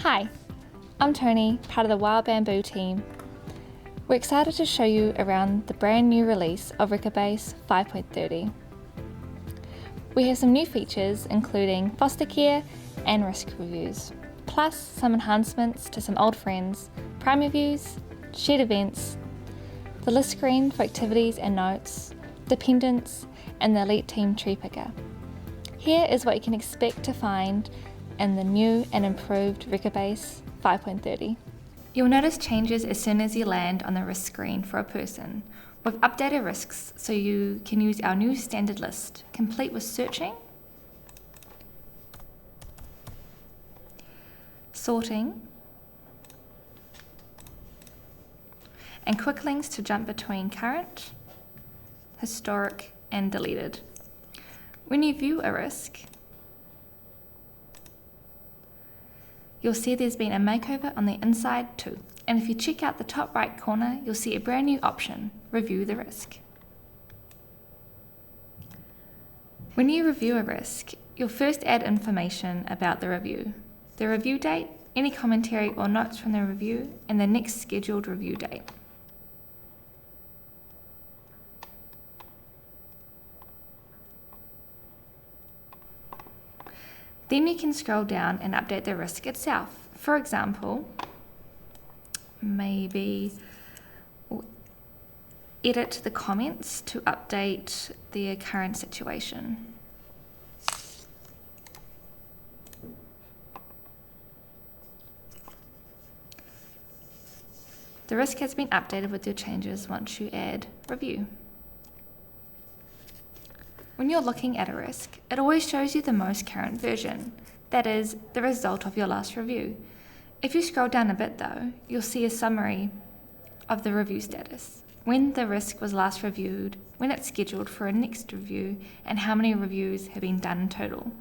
Hi, I'm Tony, part of the Wild Bamboo team. We're excited to show you around the brand new release of Recordbase 5.30. We have some new features including foster care and risk reviews, plus some enhancements to some old friends, prime reviews, shared events, the list screen for activities and notes, dependents, and the elite team tree picker. Here is what you can expect to find in the new and improved Recordbase 5.30. You'll notice changes as soon as you land on the risk screen for a person. We've updated risks so you can use our new standard list, complete with searching, sorting, and quick links to jump between current, historic, and deleted. When you view a risk, you'll see there's been a makeover on the inside too. And if you check out the top right corner, you'll see a brand new option, Review the Risk. When you review a risk, you'll first add information about the review, the review date, any commentary or notes from the review, and the next scheduled review date. Then you can scroll down and update the risk itself. For example, maybe edit the comments to update their current situation. The risk has been updated with your changes once you add review. When you're looking at a risk, it always shows you the most current version, that is, the result of your last review. If you scroll down a bit though, you'll see a summary of the review status, when the risk was last reviewed, when it's scheduled for a next review, and how many reviews have been done in total.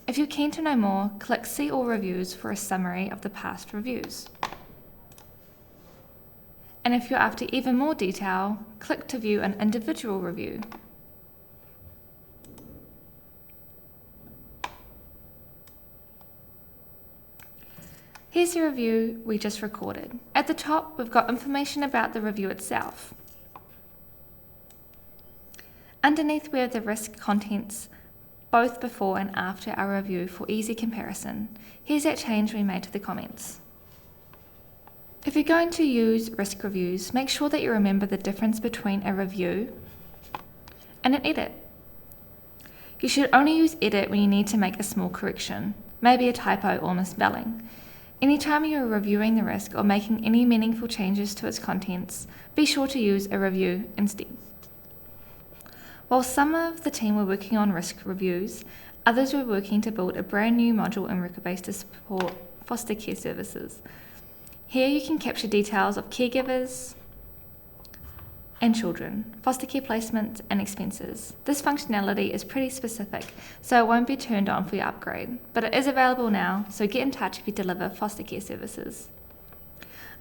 If you're keen to know more, click See All Reviews for a summary of the past reviews. And if you're after even more detail, click to view an individual review. Here's the review we just recorded. At the top, we've got information about the review itself. Underneath, we have the risk contents both before and after our review for easy comparison. Here's that change we made to the comments. If you're going to use risk reviews, make sure that you remember the difference between a review and an edit. You should only use edit when you need to make a small correction, maybe a typo or misspelling. Anytime you are reviewing the risk or making any meaningful changes to its contents, be sure to use a review instead. While some of the team were working on risk reviews, others were working to build a brand new module in Recordbase to support foster care services. Here you can capture details of caregivers and children, foster care placements and expenses. This functionality is pretty specific, so it won't be turned on for your upgrade, but it is available now, so get in touch if you deliver foster care services.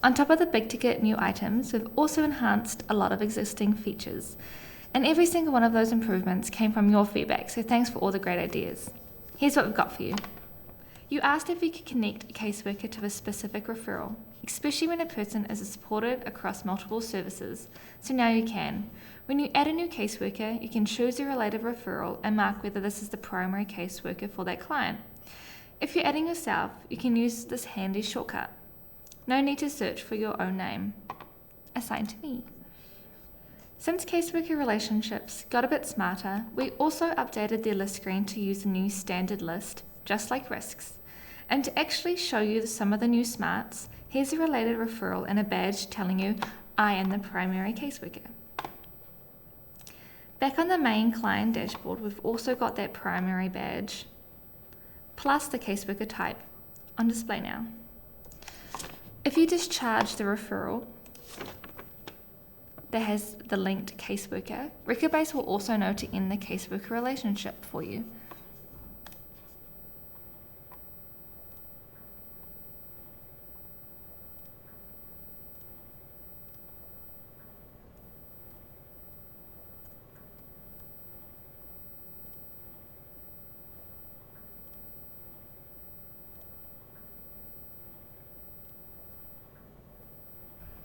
On top of the big ticket new items, we've also enhanced a lot of existing features, and every single one of those improvements came from your feedback, so thanks for all the great ideas. Here's what we've got for you. You asked if you could connect a caseworker to a specific referral, especially when a person is supported across multiple services, so now you can. When you add a new caseworker, you can choose a related referral and mark whether this is the primary caseworker for that client. If you're adding yourself, you can use this handy shortcut. No need to search for your own name. Assign to me. Since caseworker relationships got a bit smarter, we also updated their list screen to use the new standard list, just like risks. And to actually show you some of the new smarts, here's a related referral and a badge telling you, I am the primary caseworker. Back on the main client dashboard, we've also got that primary badge, plus the caseworker type, on display now. If you discharge the referral that has the linked caseworker, Recordbase will also know to end the caseworker relationship for you.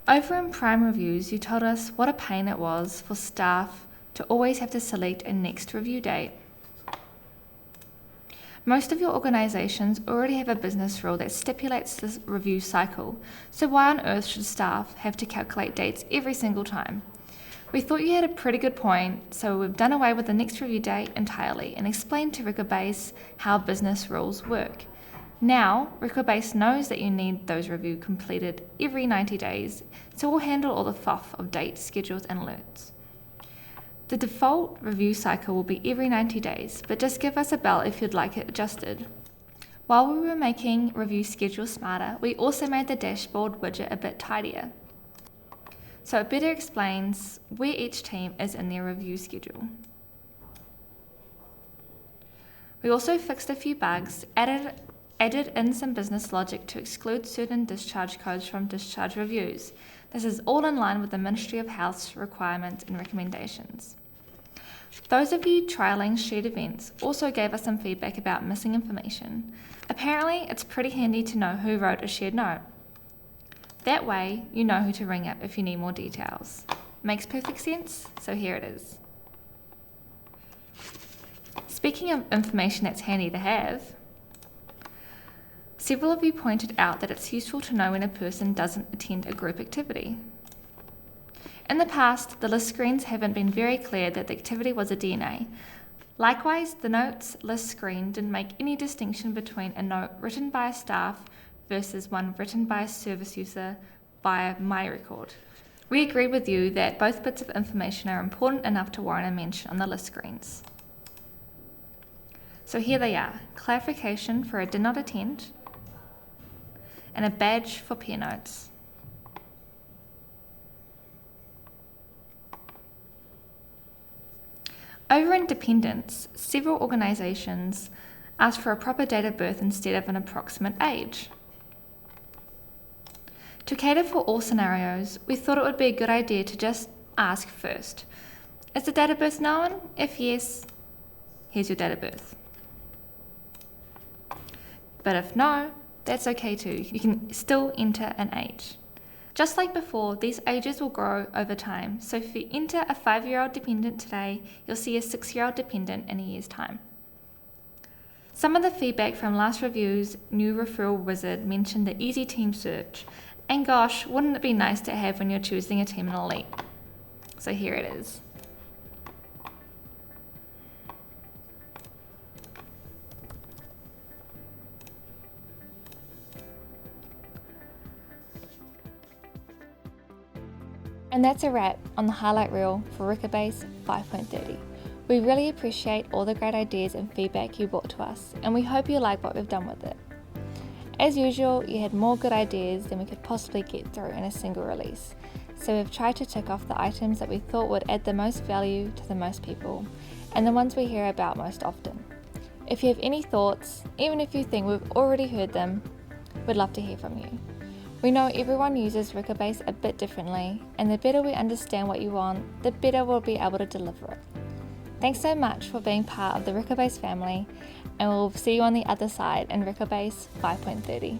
Over in Prime Reviews, you told us what a pain it was for staff to always have to select a next review date. Most of your organisations already have a business rule that stipulates this review cycle, so why on earth should staff have to calculate dates every single time? We thought you had a pretty good point, so we've done away with the next review date entirely and explained to Recordbase how business rules work. Now, Recordbase knows that you need those reviews completed every 90 days, so we'll handle all the fluff of dates, schedules and alerts. The default review cycle will be every 90 days, but just give us a bell if you'd like it adjusted. While we were making review schedules smarter, we also made the dashboard widget a bit tidier. So it better explains where each team is in their review schedule. We also fixed a few bugs, added in some business logic to exclude certain discharge codes from discharge reviews. This is all in line with the Ministry of Health's requirements and recommendations. Those of you trialling shared events also gave us some feedback about missing information. Apparently, it's pretty handy to know who wrote a shared note. That way, you know who to ring up if you need more details. Makes perfect sense, so here it is. Speaking of information that's handy to have, several of you pointed out that it's useful to know when a person doesn't attend a group activity. In the past, the list screens haven't been very clear that the activity was a DNA. Likewise, the notes list screen didn't make any distinction between a note written by a staff versus one written by a service user via MyRecord. We agree with you that both bits of information are important enough to warrant a mention on the list screens. So here they are, clarification for a did not attend, and a badge for peer notes. Over in dependents, several organisations asked for a proper date of birth instead of an approximate age. To cater for all scenarios, we thought it would be a good idea to just ask first, is the date of birth known? If yes, here's your date of birth. But if no, that's okay too. You can still enter an age. Just like before, these ages will grow over time. So if you enter a 5-year-old dependent today, you'll see a 6-year-old dependent in a year's time. Some of the feedback from last review's new referral wizard mentioned the easy team search. And gosh, wouldn't it be nice to have when you're choosing a team in Elite? So here it is. And that's a wrap on the highlight reel for Recordbase 5.30. We really appreciate all the great ideas and feedback you brought to us, and we hope you like what we've done with it. As usual, you had more good ideas than we could possibly get through in a single release, so we've tried to tick off the items that we thought would add the most value to the most people, and the ones we hear about most often. If you have any thoughts, even if you think we've already heard them, we'd love to hear from you. We know everyone uses Recordbase a bit differently, and the better we understand what you want, the better we'll be able to deliver it. Thanks so much for being part of the Recordbase family, and we'll see you on the other side in Recordbase 5.30.